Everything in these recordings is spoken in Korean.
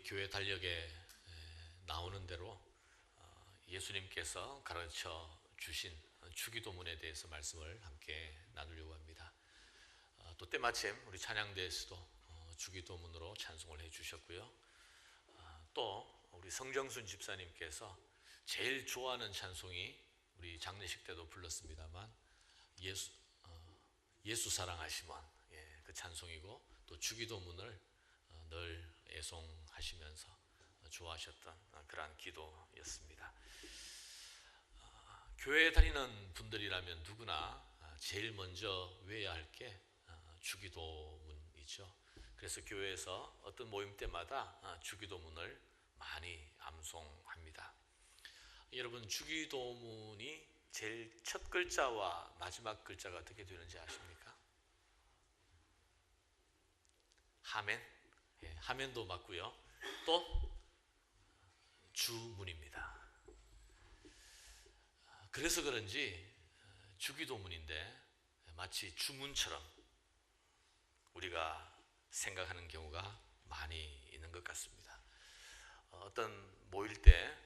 교회 달력에 나오는 대로 예수님께서 가르쳐 주신 주기도문에 대해서 말씀을 함께 나누려고 합니다. 또 때마침 우리 찬양대에서도 주기도문으로 찬송을 해주셨고요. 또 우리 성정순 집사님께서 제일 좋아하는 찬송이 우리 장례식 때도 불렀습니다만 예수 사랑하시면 그 찬송이고, 또 주기도문을 늘 애송하시면서 좋아하셨던 그러한 기도였습니다. 교회에 다니는 분들이라면 누구나 제일 먼저 외워야 할 게 주기도문이죠. 그래서 교회에서 어떤 모임 때마다 주기도문을 많이 암송합니다. 여러분, 주기도문이 제일 첫 글자와 마지막 글자가 어떻게 되는지 아십니까? 하멘. 하멘도 맞고요. 또 주문입니다. 그래서 그런지 주기도문인데 마치 주문처럼 우리가 생각하는 경우가 많이 있는 것 같습니다. 어떤 모일 때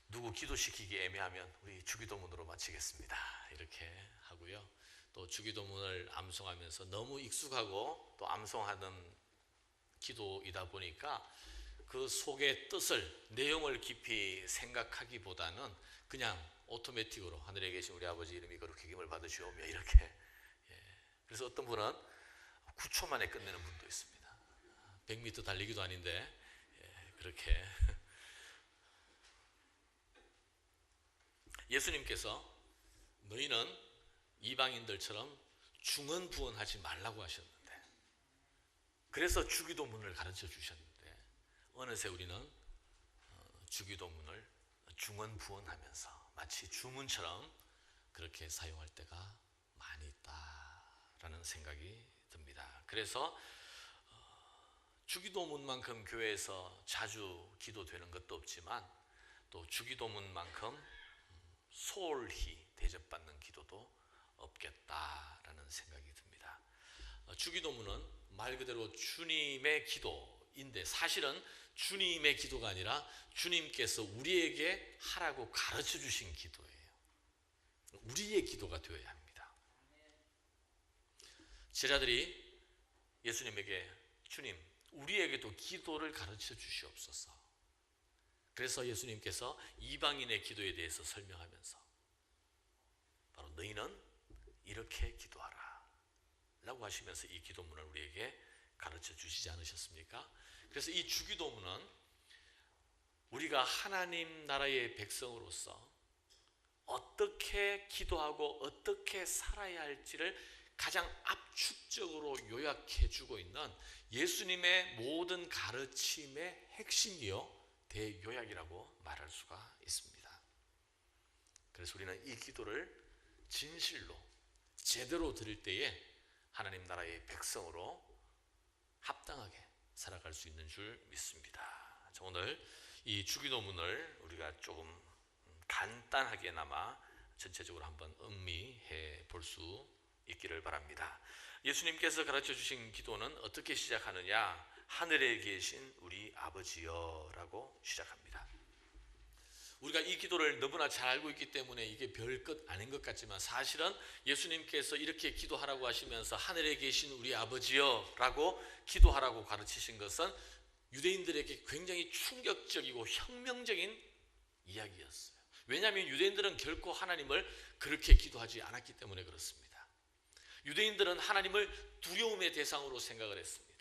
누구 기도시키기 애매하면 우리 주기도문으로 마치겠습니다, 이렇게 하고요. 또 주기도문을 암송하면서 너무 익숙하고 또 암송하는 기도이다 보니까 그 속의 뜻을, 내용을 깊이 생각하기보다는 그냥 오토매틱으로 하늘에 계신 우리 아버지 이름이 거룩히 여김을 받으시오며 이렇게. 그래서 어떤 분은 9초 만에 끝내는 분도 있습니다. 100m 달리기도 아닌데 그렇게. 예수님께서 너희는 이방인들처럼 중언부언하지 말라고 하셨는데, 그래서 주기도문을 가르쳐 주셨는데, 어느새 우리는 주기도문을 중언부언하면서 마치 주문처럼 그렇게 사용할 때가 많이 있다라는 생각이 듭니다. 그래서 주기도문만큼 교회에서 자주 기도되는 것도 없지만, 또 주기도문만큼 소홀히 대접받는 기도도 없겠다라는 생각이 듭니다. 주기도문은 말 그대로 주님의 기도인데, 사실은 주님의 기도가 아니라 주님께서 우리에게 하라고 가르쳐 주신 기도예요. 우리의 기도가 되어야 합니다. 제자들이 예수님에게 주님, 우리에게도 기도를 가르쳐 주시옵소서. 그래서 예수님께서 이방인의 기도에 대해서 설명하면서 바로 너희는 이렇게 기도하라 라고 하시면서 이 기도문을 우리에게 가르쳐 주시지 않으셨습니까? 그래서 이 주기도문은 우리가 하나님 나라의 백성으로서 어떻게 기도하고 어떻게 살아야 할지를 가장 압축적으로 요약해 주고 있는 예수님의 모든 가르침의 핵심이요 대요약이라고 말할 수가 있습니다. 그래서 우리는 이 기도를 진실로 제대로 드릴 때에 하나님 나라의 백성으로 합당하게 살아갈 수 있는 줄 믿습니다. 자, 오늘 이 주기도문을 우리가 조금 간단하게나마 전체적으로 한번 음미해 볼 수 있기를 바랍니다. 예수님께서 가르쳐 주신 기도는 어떻게 시작하느냐? 하늘에 계신 우리 아버지여 라고 시작합니다. 우리가 이 기도를 너무나 잘 알고 있기 때문에 이게 별것 아닌 것 같지만, 사실은 예수님께서 이렇게 기도하라고 하시면서 하늘에 계신 우리 아버지여 라고 기도하라고 가르치신 것은 유대인들에게 굉장히 충격적이고 혁명적인 이야기였어요. 왜냐하면 유대인들은 결코 하나님을 그렇게 기도하지 않았기 때문에 그렇습니다. 유대인들은 하나님을 두려움의 대상으로 생각을 했습니다.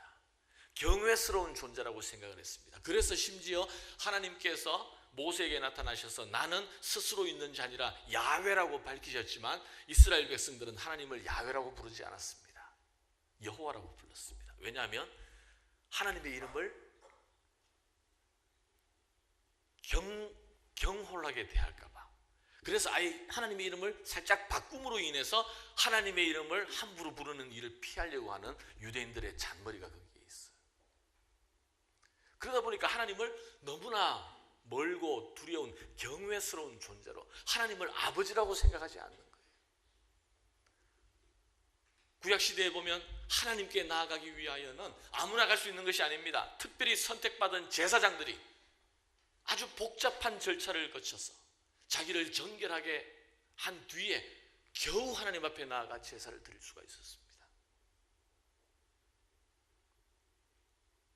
경외스러운 존재라고 생각을 했습니다. 그래서 심지어 하나님께서 모세에게 나타나셔서 나는 스스로 있는 자 아니라 야훼라고 밝히셨지만, 이스라엘 백성들은 하나님을 야훼라고 부르지 않았습니다. 여호와라고 불렀습니다. 왜냐하면 하나님의 이름을 경홀하게 대할까 봐. 그래서 아예 하나님의 이름을 살짝 바꿈으로 인해서 하나님의 이름을 함부로 부르는 일을 피하려고 하는 유대인들의 잔머리가 거기에 있어요. 그러다 보니까 하나님을 너무나 멀고 두려운 경외스러운 존재로, 하나님을 아버지라고 생각하지 않는 거예요. 구약시대에 보면 하나님께 나아가기 위하여는 아무나 갈 수 있는 것이 아닙니다. 특별히 선택받은 제사장들이 아주 복잡한 절차를 거쳐서 자기를 정결하게 한 뒤에 겨우 하나님 앞에 나아가 제사를 드릴 수가 있었습니다.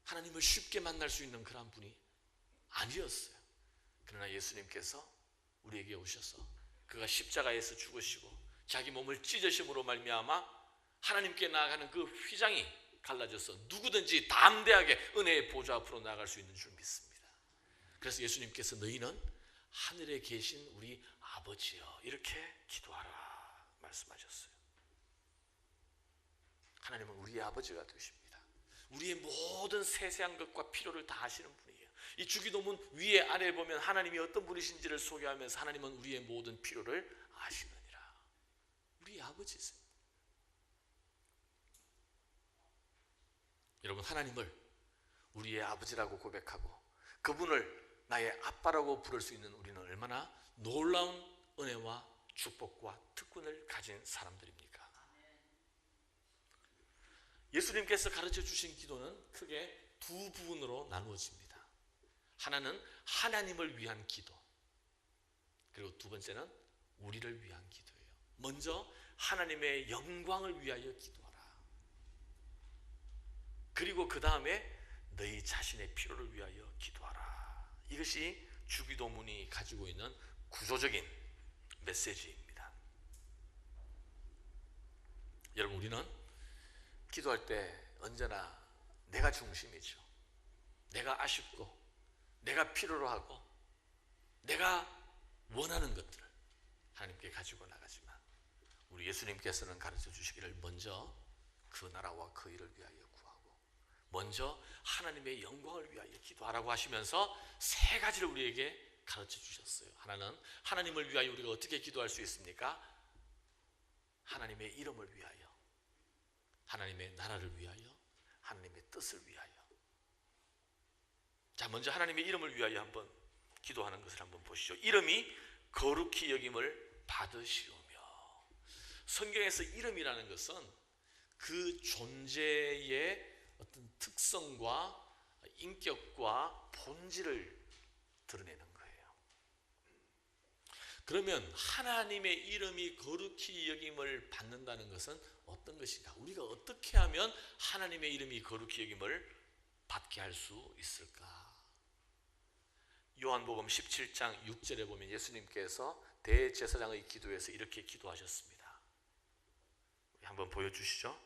하나님을 쉽게 만날 수 있는 그런 분이 아니었어요. 그러나 예수님께서 우리에게 오셔서 그가 십자가에서 죽으시고 자기 몸을 찢으심으로 말미암아 하나님께 나아가는 그 휘장이 갈라져서 누구든지 담대하게 은혜의 보좌 앞으로 나아갈 수 있는 줄 믿습니다. 그래서 예수님께서 너희는 하늘에 계신 우리 아버지여 이렇게 기도하라 말씀하셨어요. 하나님은 우리의 아버지가 되십니다. 우리의 모든 세세한 것과 필요를 다 아시는 분이에요. 이 주기도문 위에 아래에 보면 하나님이 어떤 분이신지를 소개하면서 하나님은 우리의 모든 필요를 아시느니라. 우리의 아버지세요. 여러분, 하나님을 우리의 아버지라고 고백하고 그분을 나의 아빠라고 부를 수 있는 우리는 얼마나 놀라운 은혜와 축복과 특권을 가진 사람들입니까? 예수님께서 가르쳐 주신 기도는 크게 두 부분으로 나누어집니다. 하나는 하나님을 위한 기도, 그리고 두 번째는 우리를 위한 기도예요. 먼저 하나님의 영광을 위하여 기도하라. 그리고 그 다음에 너희 자신의 필요를 위하여 기도하라. 이것이 주기도문이 가지고 있는 구조적인 메시지입니다. 여러분, 우리는 기도할 때 언제나 내가 중심이죠. 내가 아쉽고 내가 필요로 하고 내가 원하는 것들을 하나님께 가지고 나가지만 우리 예수님께서는 가르쳐 주시기를 먼저 그 나라와 그 일을 위하여 구하고 먼저 하나님의 영광을 위하여 기도하라고 하시면서 세 가지를 우리에게 가르쳐 주셨어요. 하나는 하나님을 위하여 우리가 어떻게 기도할 수 있습니까? 하나님의 이름을 위하여, 하나님의 나라를 위하여, 하나님의 뜻을 위하여. 자, 먼저 하나님의 이름을 위하여 한번 기도하는 것을 한번 보시죠. 이름이 거룩히 여김을 받으시오며. 성경에서 이름이라는 것은 그 존재의 어떤 특성과 인격과 본질을 드러내는 거예요. 그러면 하나님의 이름이 거룩히 여김을 받는다는 것은 어떤 것인가? 우리가 어떻게 하면 하나님의 이름이 거룩히 여김을 받게 할 수 있을까? 요한복음 17장 6절에 보면 예수님께서 대제사장의 기도에서 이렇게 기도하셨습니다. 한번 보여주시죠.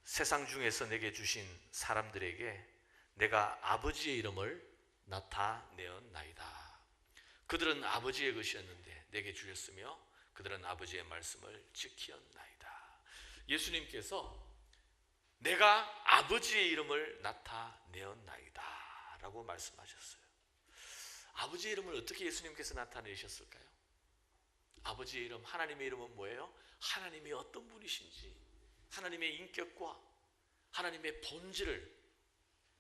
세상 중에서 내게 주신 사람들에게 내가 아버지의 이름을 나타내었나이다. 그들은 아버지의 것이었는데 내게 주셨으며 그들은 아버지의 말씀을 지키었나이다. 예수님께서 내가 아버지의 이름을 나타내었나이다 라고 말씀하셨어요. 아버지의 이름을 어떻게 예수님께서 나타내셨을까요? 아버지의 이름, 하나님의 이름은 뭐예요? 하나님이 어떤 분이신지, 하나님의 인격과 하나님의 본질을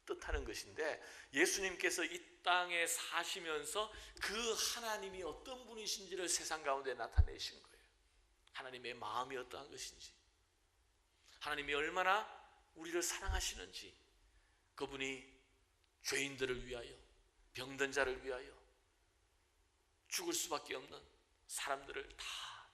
뜻하는 것인데 예수님께서 이 땅에 사시면서 그 하나님이 어떤 분이신지를 세상 가운데 나타내신 거예요. 하나님의 마음이 어떠한 것인지, 하나님이 얼마나 우리를 사랑하시는지, 그분이 죄인들을 위하여, 병든 자를 위하여, 죽을 수밖에 없는 사람들을 다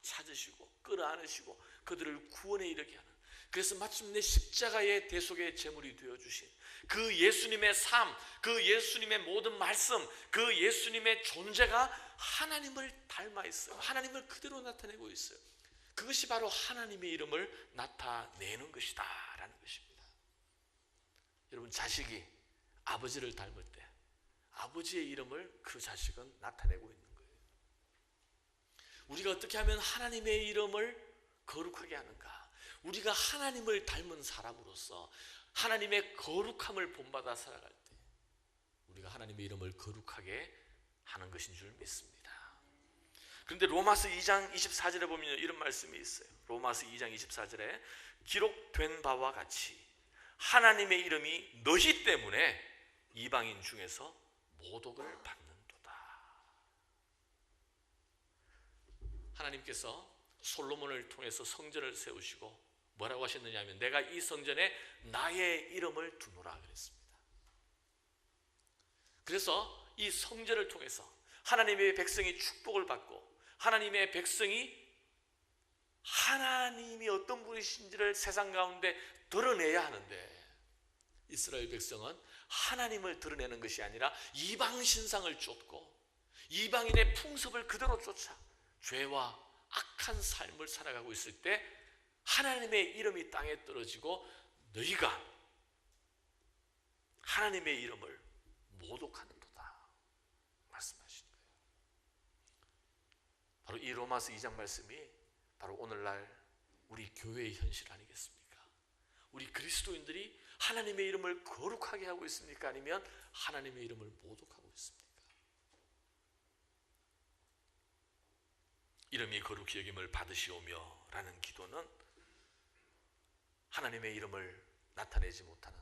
찾으시고 끌어안으시고 그들을 구원에 이르게 하는, 그래서 마침내 십자가의 대속의 제물이 되어주신 그 예수님의 삶, 그 예수님의 모든 말씀, 그 예수님의 존재가 하나님을 닮아 있어요. 하나님을 그대로 나타내고 있어요. 그것이 바로 하나님의 이름을 나타내는 것이다 라는 것입니다. 여러분, 자식이 아버지를 닮을 때 아버지의 이름을 그 자식은 나타내고 있는 거예요. 우리가 어떻게 하면 하나님의 이름을 거룩하게 하는가? 우리가 하나님을 닮은 사람으로서 하나님의 거룩함을 본받아 살아갈 때 우리가 하나님의 이름을 거룩하게 하는 것인 줄 믿습니다. 그런데 로마서 2장 24절에 보면 이런 말씀이 있어요. 로마서 2장 24절에 기록된 바와 같이 하나님의 이름이 너희 때문에 이방인 중에서 모독을 받는도다. 하나님께서 솔로몬을 통해서 성전을 세우시고 뭐라고 하셨느냐 하면 내가 이 성전에 나의 이름을 두노라 그랬습니다. 그래서 이 성전을 통해서 하나님의 백성이 축복을 받고 하나님의 백성이 하나님이 어떤 분이신지를 세상 가운데 드러내야 하는데, 이스라엘 백성은 하나님을 드러내는 것이 아니라 이방 신상을 쫓고 이방인의 풍습을 그대로 쫓아 죄와 악한 삶을 살아가고 있을 때 하나님의 이름이 땅에 떨어지고 너희가 하나님의 이름을 모독하는도다 말씀하신 거예요. 바로 이 로마서 2장 말씀이 바로 오늘날 우리 교회의 현실 아니겠습니까? 우리 그리스도인들이 하나님의 이름을 거룩하게 하고 있습니까? 아니면 하나님의 이름을 모독하고 있습니까? 이름이 거룩히 여김을 받으시오며 라는 기도는 하나님의 이름을 나타내지 못하는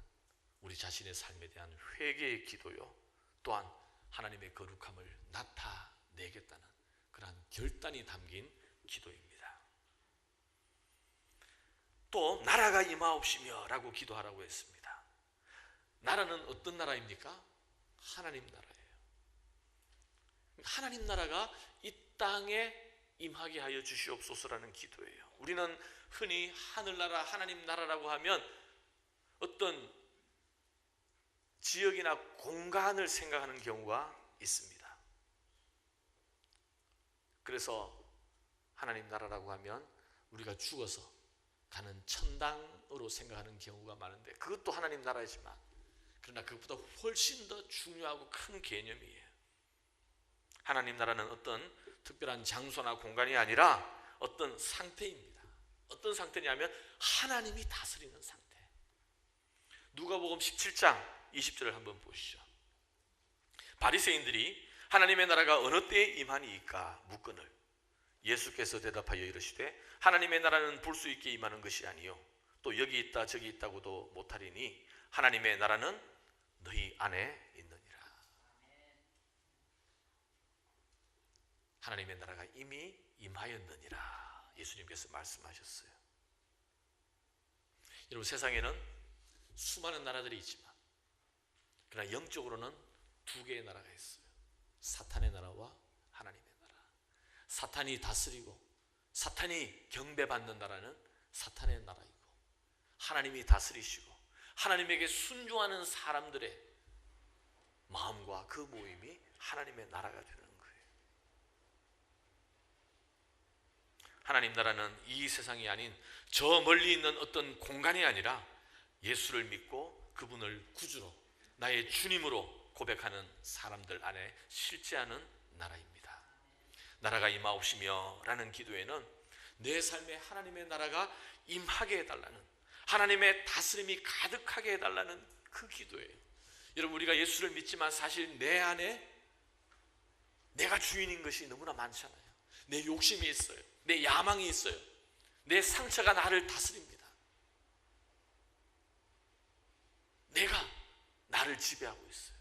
우리 자신의 삶에 대한 회개의 기도요, 또한 하나님의 거룩함을 나타내겠다는 그러한 결단이 담긴 기도입니다. 또 나라가 임하옵시며 라고 기도하라고 했습니다. 나라는 어떤 나라입니까? 하나님 나라예요. 하나님 나라가 이 땅에 임하게 하여 주시옵소서라는 기도예요. 우리는 흔히 하늘나라, 하나님 나라라고 하면 어떤 지역이나 공간을 생각하는 경우가 있습니다. 그래서 하나님 나라라고 하면 우리가 죽어서 가는 천당으로 생각하는 경우가 많은데, 그것도 하나님 나라이지만 그러나 그것보다 훨씬 더 중요하고 큰 개념이에요. 하나님 나라는 어떤 특별한 장소나 공간이 아니라 어떤 상태입니다. 어떤 상태냐면 하나님이 다스리는 상태. 누가복음 17장 20절을 한번 보시죠. 바리새인들이 하나님의 나라가 어느 때에 임하니이까 묻거늘 예수께서 대답하여 이르시되 하나님의 나라는 볼 수 있게 임하는 것이 아니요 또 여기 있다 저기 있다고도 못하리니 하나님의 나라는 너희 안에 있느니라. 하나님의 나라가 이미 임하였느니라 예수님께서 말씀하셨어요. 여러분, 세상에는 수많은 나라들이 있지만 그러나 영적으로는 두 개의 나라가 있어요. 사탄의 나라와 하나님의 나라. 사탄이 다스리고 사탄이 경배받는 나라는 사탄의 나라이고, 하나님이 다스리시고 하나님에게 순종하는 사람들의 마음과 그 모임이 하나님의 나라가 되는 거예요. 하나님 나라는 이 세상이 아닌 저 멀리 있는 어떤 공간이 아니라 예수를 믿고 그분을 구주로 나의 주님으로 고백하는 사람들 안에 실제하는 나라입니다. 나라가 임하옵시며 라는 기도에는 내 삶에 하나님의 나라가 임하게 해달라는, 하나님의 다스림이 가득하게 해달라는 그 기도예요. 여러분, 우리가 예수를 믿지만 사실 내 안에 내가 주인인 것이 너무나 많잖아요. 내 욕심이 있어요. 내 야망이 있어요. 내 상처가 나를 다스립니다. 내가 나를 지배하고 있어요.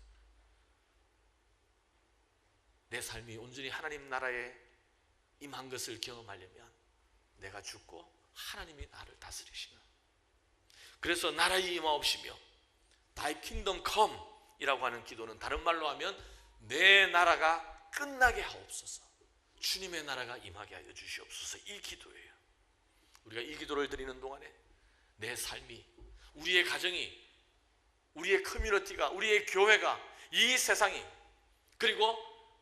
내 삶이 온전히 하나님 나라에 임한 것을 경험하려면 내가 죽고 하나님이 나를 다스리시는, 그래서 나라의 임하옵시며 Thy kingdom come 이라고 하는 기도는 다른 말로 하면 내 나라가 끝나게 하옵소서, 주님의 나라가 임하게 하여 주시옵소서, 이 기도예요. 우리가 이 기도를 드리는 동안에 내 삶이, 우리의 가정이, 우리의 커뮤니티가, 우리의 교회가, 이 세상이, 그리고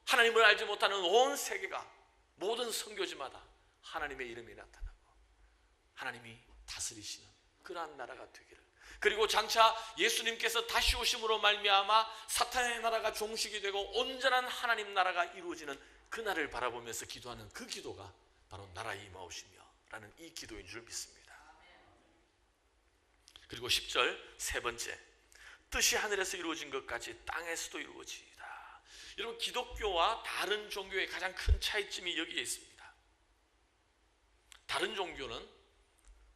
하나님을 알지 못하는 온 세계가, 모든 선교지마다 하나님의 이름이 나타나고 하나님이 다스리시는 그러한 나라가 되기를, 그리고 장차 예수님께서 다시 오심으로 말미암아 사탄의 나라가 종식이 되고 온전한 하나님 나라가 이루어지는 그날을 바라보면서 기도하는 그 기도가 바로 나라의 임하옵시며 라는 이 기도인 줄 믿습니다. 그리고 10절 세 번째, 뜻이 하늘에서 이루어진 것 같이 땅에서도 이루어지이다. 여러분, 기독교와 다른 종교의 가장 큰 차이점이 여기에 있습니다. 다른 종교는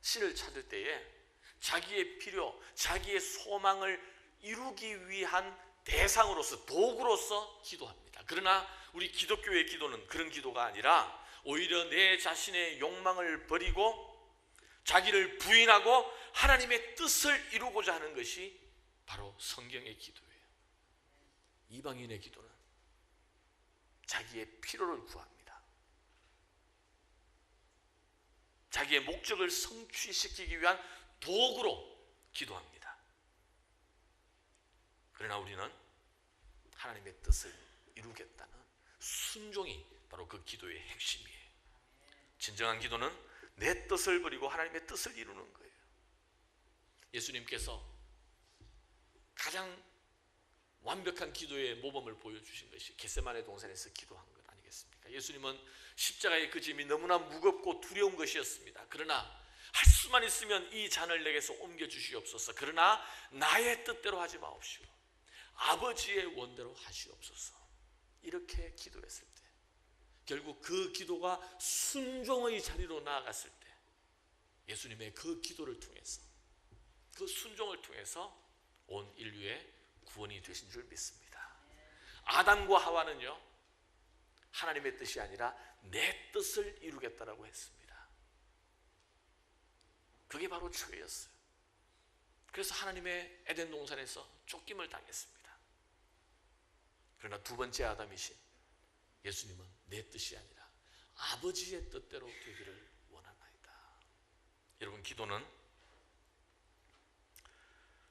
신을 찾을 때에 자기의 필요, 자기의 소망을 이루기 위한 대상으로서, 도구로서 기도합니다. 그러나 우리 기독교의 기도는 그런 기도가 아니라 오히려 내 자신의 욕망을 버리고 자기를 부인하고 하나님의 뜻을 이루고자 하는 것이 바로 성경의 기도예요. 이방인의 기도는 자기의 필요를 구합니다. 자기의 목적을 성취시키기 위한 도구로 기도합니다. 그러나 우리는 하나님의 뜻을 이루겠다는 순종이 바로 그 기도의 핵심이에요. 진정한 기도는 내 뜻을 버리고 하나님의 뜻을 이루는 거예요. 예수님께서 가장 완벽한 기도의 모범을 보여주신 것이 겟세마네 동산에서 기도한 것 아니겠습니까? 예수님은 십자가의 그 짐이 너무나 무겁고 두려운 것이었습니다. 그러나 할 수만 있으면 이 잔을 내게서 옮겨주시옵소서. 그러나 나의 뜻대로 하지 마옵시오. 아버지의 원대로 하시옵소서. 이렇게 기도했을 때 결국 그 기도가 순종의 자리로 나아갔을 때 예수님의 그 기도를 통해서 그 순종을 통해서 온 인류의 구원이 되신 줄 믿습니다. 아담과 하와는요 하나님의 뜻이 아니라 내 뜻을 이루겠다라고 했습니다. 그게 바로 죄였어요. 그래서 하나님의 에덴 동산에서 쫓김을 당했습니다. 그러나 두 번째 아담이신 예수님은 내 뜻이 아니라 아버지의 뜻대로 되기를 원하나이다. 여러분, 기도는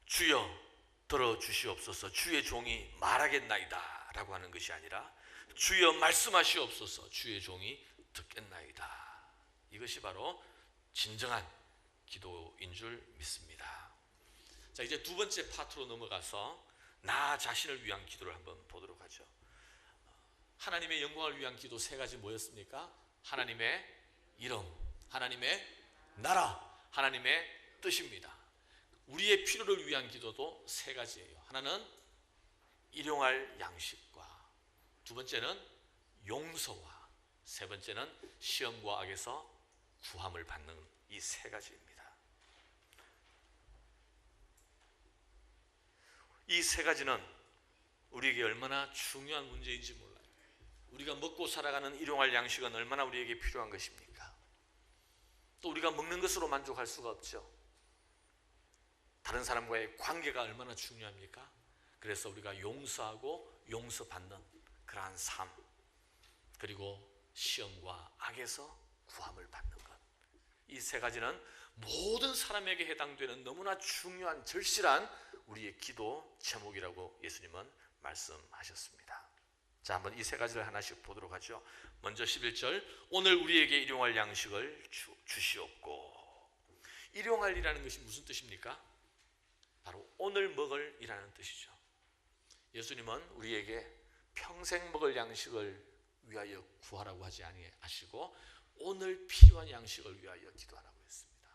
주여 들어주시옵소서, 주의 종이 말하겠나이다 라고 하는 것이 아니라 주여 말씀하시옵소서, 주의 종이 듣겠나이다. 이것이 바로 진정한 기도인 줄 믿습니다. 자, 이제 두 번째 파트로 넘어가서 나 자신을 위한 기도를 한번 보도록 하죠. 하나님의 영광을 위한 기도 세 가지 뭐였습니까? 하나님의 이름, 하나님의 나라, 하나님의 뜻입니다. 우리의 필요를 위한 기도도 세 가지예요. 하나는 일용할 양식과, 두 번째는 용서와, 세 번째는 시험과 악에서 구함을 받는 이 세 가지입니다. 이 세 가지는 우리에게 얼마나 중요한 문제인지 몰라요. 우리가 먹고 살아가는 일용할 양식은 얼마나 우리에게 필요한 것입니까? 또 우리가 먹는 것으로 만족할 수가 없죠. 다른 사람과의 관계가 얼마나 중요합니까? 그래서 우리가 용서하고 용서받는 그러한 삶, 그리고 시험과 악에서 구함을 받는 것, 이 세 가지는 모든 사람에게 해당되는 너무나 중요한 절실한 우리의 기도 제목이라고 예수님은 말씀하셨습니다. 자, 한번 이 세 가지를 하나씩 보도록 하죠. 먼저 11절, 오늘 우리에게 일용할 양식을 주시옵고. 일용할이라는 것이 무슨 뜻입니까? 바로 오늘 먹을 이라는 뜻이죠. 예수님은 우리에게 평생 먹을 양식을 위하여 구하라고 하지 아니하시고 오늘 필요한 양식을 위하여 기도하라고 했습니다.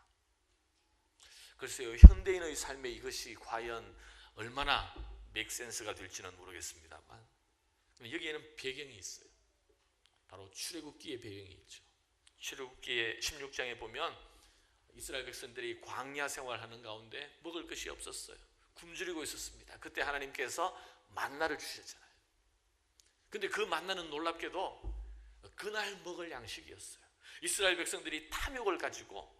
글쎄요, 현대인의 삶에 이것이 과연 얼마나 맥센스가 될지는 모르겠습니다만 여기에는 배경이 있어요. 바로 출애굽기의 배경이 있죠. 출애굽기의 16장에 보면 이스라엘 백성들이 광야 생활하는 가운데 먹을 것이 없었어요. 굶주리고 있었습니다. 그때 하나님께서 만나를 주셨잖아요. 근데 그 만나는 놀랍게도 그날 먹을 양식이었어요. 이스라엘 백성들이 탐욕을 가지고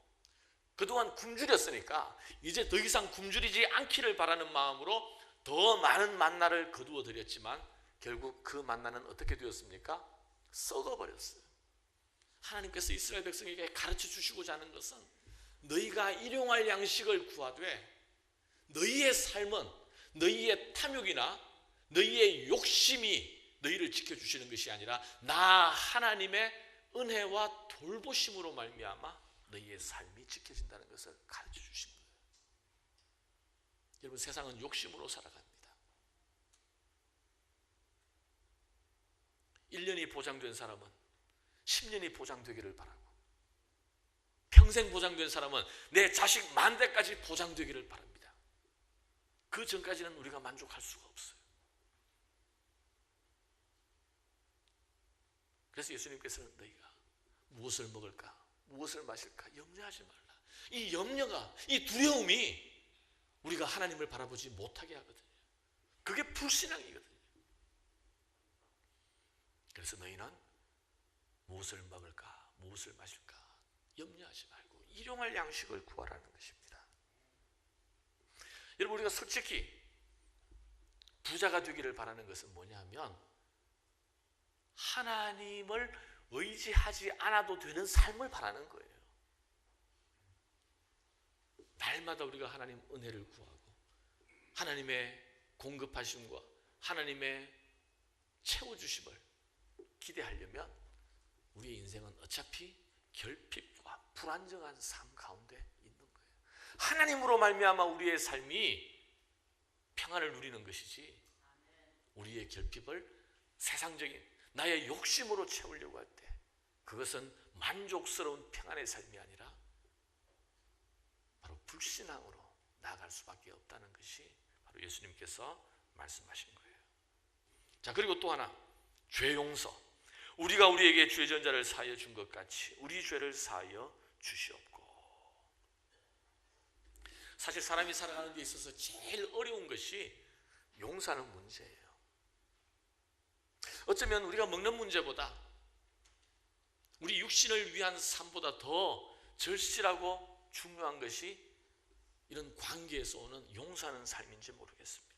그동안 굶주렸으니까 이제 더 이상 굶주리지 않기를 바라는 마음으로 더 많은 만나를 거두어 드렸지만 결국 그 만나는 어떻게 되었습니까? 썩어버렸어요. 하나님께서 이스라엘 백성에게 가르쳐 주시고자 하는 것은 너희가 일용할 양식을 구하되 너희의 삶은 너희의 탐욕이나 너희의 욕심이 너희를 지켜주시는 것이 아니라 나 하나님의 은혜와 돌보심으로 말미암아 너희의 삶이 지켜진다는 것을 가르쳐 주신 거예요. 여러분, 세상은 욕심으로 살아갑니다. 1년이 보장된 사람은 10년이 보장되기를 바라고, 평생 보장된 사람은 내 자식 만대까지 보장되기를 바랍니다. 그 전까지는 우리가 만족할 수가 없어요. 그래서 예수님께서는 너희가 무엇을 먹을까, 무엇을 마실까 염려하지 말라. 이 염려가, 이 두려움이 우리가 하나님을 바라보지 못하게 하거든요. 그게 불신앙이거든요. 그래서 너희는 무엇을 먹을까, 무엇을 마실까 염려하지 말고 일용할 양식을 구하라는 것입니다. 여러분, 우리가 솔직히 부자가 되기를 바라는 것은 뭐냐면 하나님을 의지하지 않아도 되는 삶을 바라는 거예요. 날마다 우리가 하나님 은혜를 구하고 하나님의 공급하심과 하나님의 채워주심을 기대하려면 우리의 인생은 어차피 결핍과 불안정한 삶 가운데 있는 거예요. 하나님으로 말미암아 우리의 삶이 평안을 누리는 것이지 우리의 결핍을 세상적인 나의 욕심으로 채우려고 할 때 그것은 만족스러운 평안의 삶이 아니라 바로 불신앙으로 나아갈 수밖에 없다는 것이 바로 예수님께서 말씀하신 거예요. 자, 그리고 또 하나, 죄 용서. 우리가 우리에게 죄 전자를 사하여 준 것 같이 우리 죄를 사하여 주시옵고. 사실 사람이 살아가는 데 있어서 제일 어려운 것이 용서하는 문제예요. 어쩌면 우리가 먹는 문제보다 우리 육신을 위한 삶보다 더 절실하고 중요한 것이 이런 관계에서 오는 용서하는 삶인지 모르겠습니다.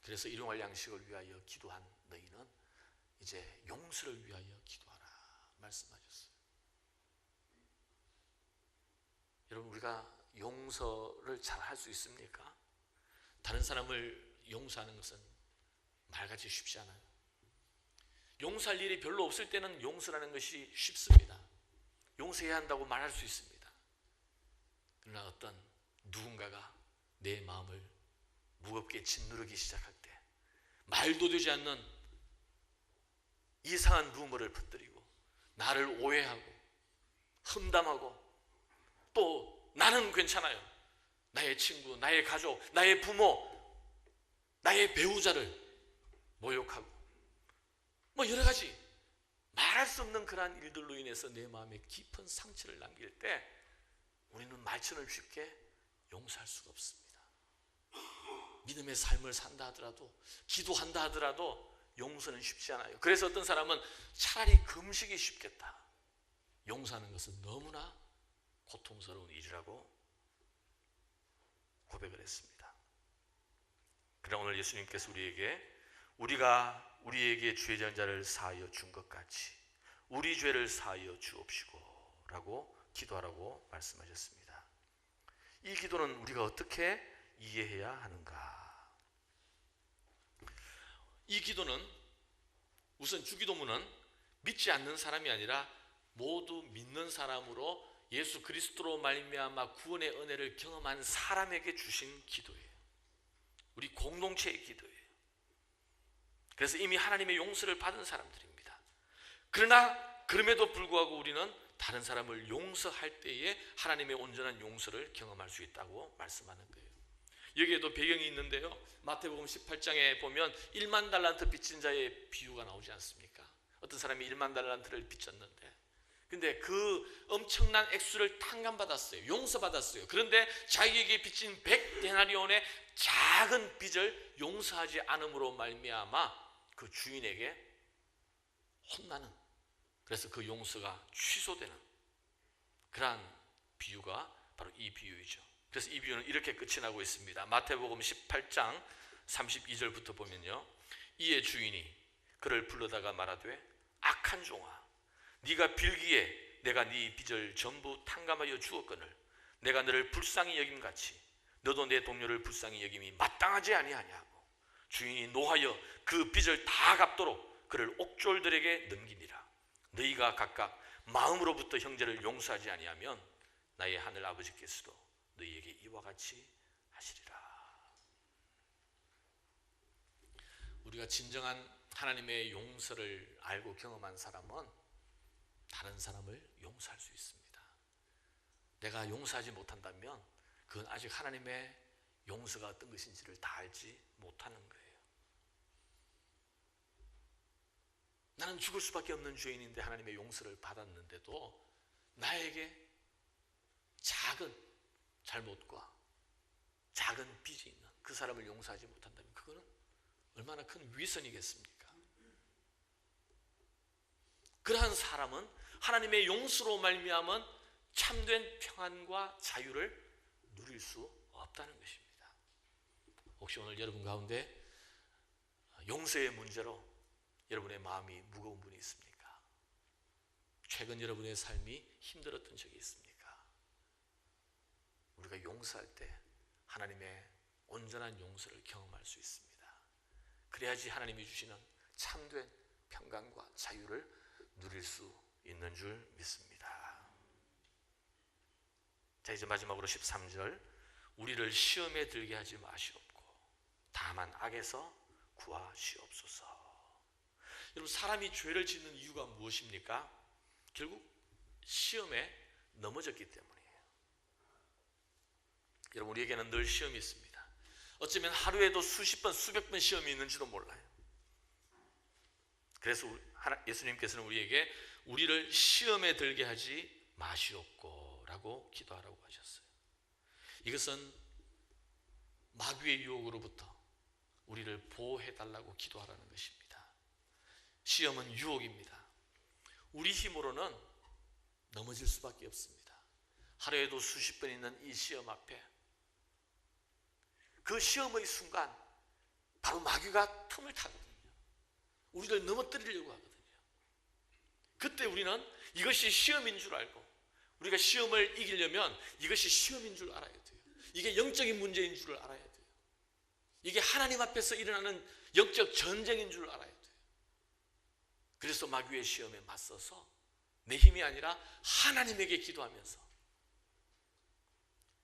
그래서 일용할 양식을 위하여 기도한 너희는 이제 용서를 위하여 기도하라 말씀하셨어요. 여러분, 우리가 용서를 잘 할 수 있습니까? 다른 사람을 용서하는 것은 말같이 쉽지 않아요. 용서할 일이 별로 없을 때는 용서라는 것이 쉽습니다. 용서해야 한다고 말할 수 있습니다. 그러나 어떤 누군가가 내 마음을 무겁게 짓누르기 시작할 때 말도 되지 않는 이상한 루머를 퍼뜨리고 나를 오해하고 험담하고 또 나는 괜찮아요. 나의 친구, 나의 가족, 나의 부모, 나의 배우자를 모욕하고 뭐 여러 가지 말할 수 없는 그러한 일들로 인해서 내 마음에 깊은 상처를 남길 때 우리는 말처럼 쉽게 용서할 수가 없습니다. 믿음의 삶을 산다 하더라도 기도한다 하더라도 용서는 쉽지 않아요. 그래서 어떤 사람은 차라리 금식이 쉽겠다. 용서하는 것은 너무나 고통스러운 일이라고 고백을 했습니다. 그러나 오늘 예수님께서 우리가 우리에게 죄 전자를 사하여 준 것 같이 우리 죄를 사하여 주옵시고 라고 기도하라고 말씀하셨습니다. 이 기도는 우리가 어떻게 이해해야 하는가? 이 기도는 우선 주기도문은 믿지 않는 사람이 아니라 모두 믿는 사람으로 예수 그리스도로 말미암아 구원의 은혜를 경험한 사람에게 주신 기도예요. 우리 공동체의 기도예요. 그래서 이미 하나님의 용서를 받은 사람들입니다. 그러나 그럼에도 불구하고 우리는 다른 사람을 용서할 때에 하나님의 온전한 용서를 경험할 수 있다고 말씀하는 거예요. 여기에도 배경이 있는데요. 마태복음 18장에 보면 1만 달란트 빚진 자의 비유가 나오지 않습니까? 어떤 사람이 1만 달란트를 빚졌는데 근데 그 엄청난 액수를 탕감받았어요. 용서받았어요. 그런데 자기에게 빚진 100데나리온의 작은 빚을 용서하지 않음으로 말미암아 그 주인에게 혼나는, 그래서 그 용서가 취소되는 그러한 비유가 바로 이 비유이죠. 그래서 이 비유는 이렇게 끝이 나고 있습니다. 마태복음 18장 32절부터 보면요. 이에 주인이 그를 불러다가 말하되 악한 종아, 네가 빌기에 내가 네 빚을 전부 탕감하여 주었거늘 내가 너를 불쌍히 여김같이 너도 내 동료를 불쌍히 여김이 마땅하지 아니하냐고. 주인이 노하여 그 빚을 다 갚도록 그를 옥졸들에게 넘기니라. 너희가 각각 마음으로부터 형제를 용서하지 아니하면 나의 하늘 아버지께서도 너희에게 이와 같이 하시리라. 우리가 진정한 하나님의 용서를 알고 경험한 사람은 다른 사람을 용서할 수 있습니다. 내가 용서하지 못한다면 그건 아직 하나님의 용서가 어떤 것인지를 다 알지 못하는 거예요. 나는 죽을 수밖에 없는 죄인인데 하나님의 용서를 받았는데도 나에게 작은 잘못과 작은 빚이 있는 그 사람을 용서하지 못한다면 그거는 얼마나 큰 위선이겠습니까? 그러한 사람은 하나님의 용서로 말미암은 참된 평안과 자유를 누릴 수 없다는 것입니다. 혹시 오늘 여러분 가운데 용서의 문제로 여러분의 마음이 무거운 분이 있습니까? 최근 여러분의 삶이 힘들었던 적이 있습니까? 우리가 용서할 때 하나님의 온전한 용서를 경험할 수 있습니다. 그래야지 하나님이 주시는 참된 평강과 자유를 누릴 수 있는 줄 믿습니다. 자, 이제 마지막으로 13절, 우리를 시험에 들게 하지 마시옵고 다만 악에서 구하시옵소서. 여러분, 사람이 죄를 짓는 이유가 무엇입니까? 결국 시험에 넘어졌기 때문이에요. 여러분, 우리에게는 늘 시험이 있습니다. 어쩌면 하루에도 수십 번, 수백 번 시험이 있는지도 몰라요. 그래서 예수님께서는 우리에게 우리를 시험에 들게 하지 마시옵고 라고 기도하라고 하셨어요. 이것은 마귀의 유혹으로부터 우리를 보호해달라고 기도하라는 것입니다. 시험은 유혹입니다. 우리 힘으로는 넘어질 수밖에 없습니다. 하루에도 수십 번 있는 이 시험 앞에 그 시험의 순간 바로 마귀가 틈을 타거든요. 우리를 넘어뜨리려고 하거든요. 그때 우리는 이것이 시험인 줄 알고, 우리가 시험을 이기려면 이것이 시험인 줄 알아야 돼요. 이게 영적인 문제인 줄 알아야 돼요. 이게 하나님 앞에서 일어나는 영적 전쟁인 줄 알아야 돼요. 그래서 마귀의 시험에 맞서서 내 힘이 아니라 하나님에게 기도하면서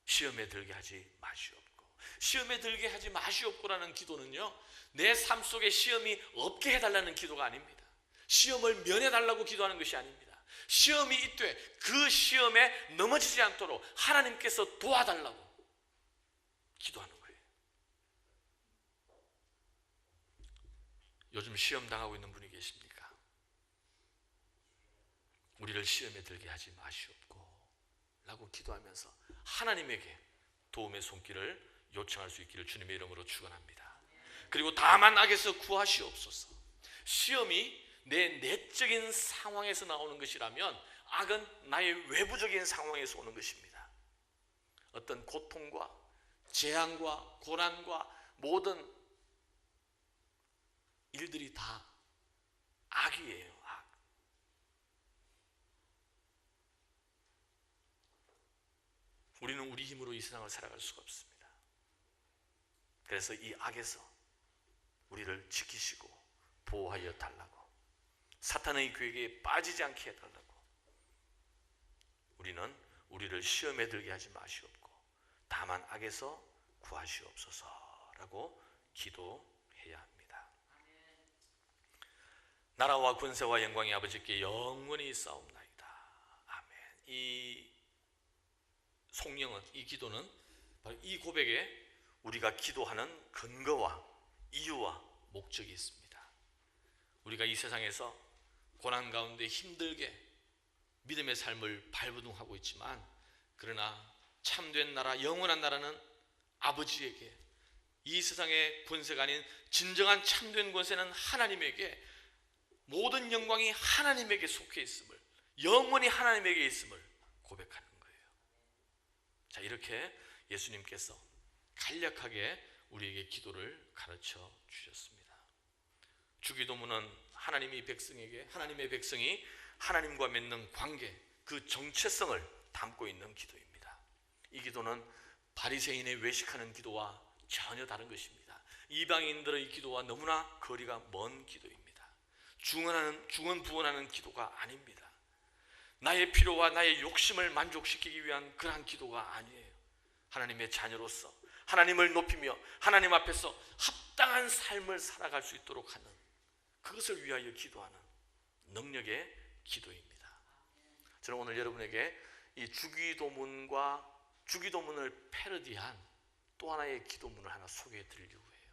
시험에 들게 하지 마시옵고, 시험에 들게 하지 마시옵고라는 기도는요, 내 삶 속에 시험이 없게 해달라는 기도가 아닙니다. 시험을 면해달라고 기도하는 것이 아닙니다. 시험이 있되 그 시험에 넘어지지 않도록 하나님께서 도와달라고 기도하는 거예요. 요즘 시험 당하고 있는 분이 계십니까? 우리를 시험에 들게 하지 마시옵고 라고 기도하면서 하나님에게 도움의 손길을 요청할 수 있기를 주님의 이름으로 축원합니다. 그리고 다만 악에서 구하시옵소서. 시험이 내 내적인 상황에서 나오는 것이라면 악은 나의 외부적인 상황에서 오는 것입니다. 어떤 고통과 재앙과 고난과 모든 일들이 다 악이에요. 악. 우리는 우리 힘으로 이 세상을 살아갈 수가 없습니다. 그래서 이 악에서 우리를 지키시고 보호하여 달라고, 사탄의 괴계에 빠지지 않게 해달라고, 우리는 우리를 시험에 들게 하지 마시옵고 다만 악에서 구하시옵소서라고 기도해야 합니다. 나라와 권세와 영광이 아버지께 영원히 있사옵나이다. 아멘. 이 송영은, 이 기도는 바로 이 고백에 우리가 기도하는 근거와 이유와 목적이 있습니다. 우리가 이 세상에서 고난 가운데 힘들게 믿음의 삶을 발버둥하고 있지만, 그러나 참된 나라, 영원한 나라는 아버지에게, 이 세상의 권세가 아닌 진정한 참된 권세는 하나님에게, 모든 영광이 하나님에게 속해 있음을, 영원히 하나님에게 있음을 고백하는 거예요. 자, 이렇게 예수님께서 간략하게 우리에게 기도를 가르쳐 주셨습니다. 주기도문은 하나님의 백성이 하나님과 맺는 관계, 그 정체성을 담고 있는 기도입니다. 이 기도는 바리새인의 외식하는 기도와 전혀 다른 것입니다. 이방인들의 기도와 너무나 거리가 먼 기도입니다. 중언부언하는 기도가 아닙니다. 나의 필요와 나의 욕심을 만족시키기 위한 그러한 기도가 아니에요. 하나님의 자녀로서 하나님을 높이며 하나님 앞에서 합당한 삶을 살아갈 수 있도록 하는, 그것을 위하여 기도하는 능력의 기도입니다. 저는 오늘 여러분에게 이 주기도문을 패러디한 또 하나의 기도문을 하나 소개해 드리려고 해요.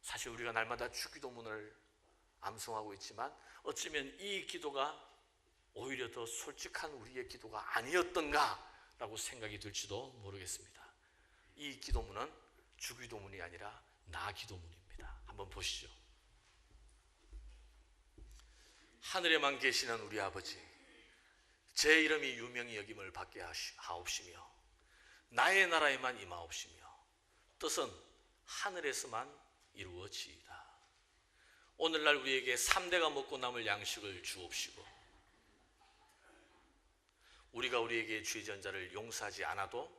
사실 우리가 날마다 주기도문을 암송하고 있지만 어쩌면 이 기도가 오히려 더 솔직한 우리의 기도가 아니었던가 라고 생각이 들지도 모르겠습니다. 이 기도문은 주기도문이 아니라 나기도문입니다. 한번 보시죠. 하늘에만 계시는 우리 아버지, 제 이름이 유명히 여김을 받게 하옵시며 나의 나라에만 임하옵시며 뜻은 하늘에서만 이루어지이다. 오늘날 우리에게 3대가 먹고 남을 양식을 주옵시고 우리가 우리에게 죄 지은 자를 용서하지 않아도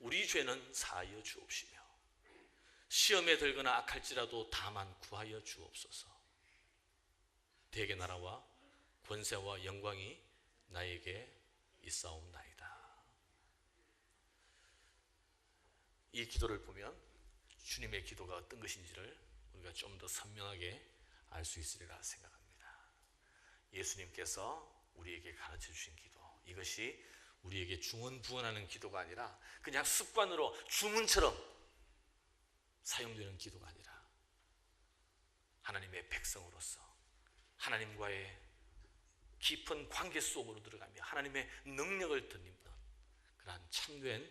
우리 죄는 사하여 주옵시며 시험에 들거나 악할지라도 다만 구하여 주옵소서. 대개 나라와 권세와 영광이 나에게 있사옵나이다. 이 기도를 보면 주님의 기도가 어떤 것인지를 우리가 좀 더 선명하게 알 수 있으리라 생각합니다. 예수님께서 우리에게 가르쳐 주신 기도, 이것이 우리에게 중언부언하는 기도가 아니라 그냥 습관으로 주문처럼 사용되는 기도가 아니라 하나님의 백성으로서 하나님과의 깊은 관계 속으로 들어가며 하나님의 능력을 덧입는 그러한 참된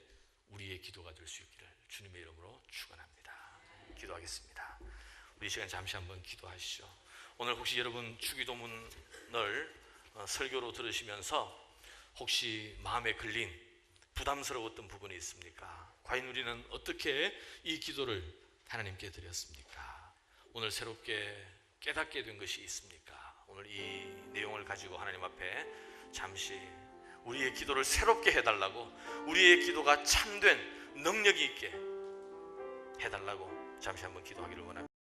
우리의 기도가 될 수 있기를 주님의 이름으로 축원합니다. 기도하겠습니다. 우리 시간 잠시 한번 기도하시죠. 오늘 혹시 여러분 주기도문을 설교로 들으시면서 혹시 마음에 걸린 부담스러웠던 부분이 있습니까? 과연 우리는 어떻게 이 기도를 하나님께 드렸습니까? 오늘 새롭게 깨닫게 된 것이 있습니까? 오늘 이 내용을 가지고 하나님 앞에 잠시 우리의 기도를 새롭게 해달라고, 우리의 기도가 참된 능력이 있게 해달라고 잠시 한번 기도하기를 원합니다.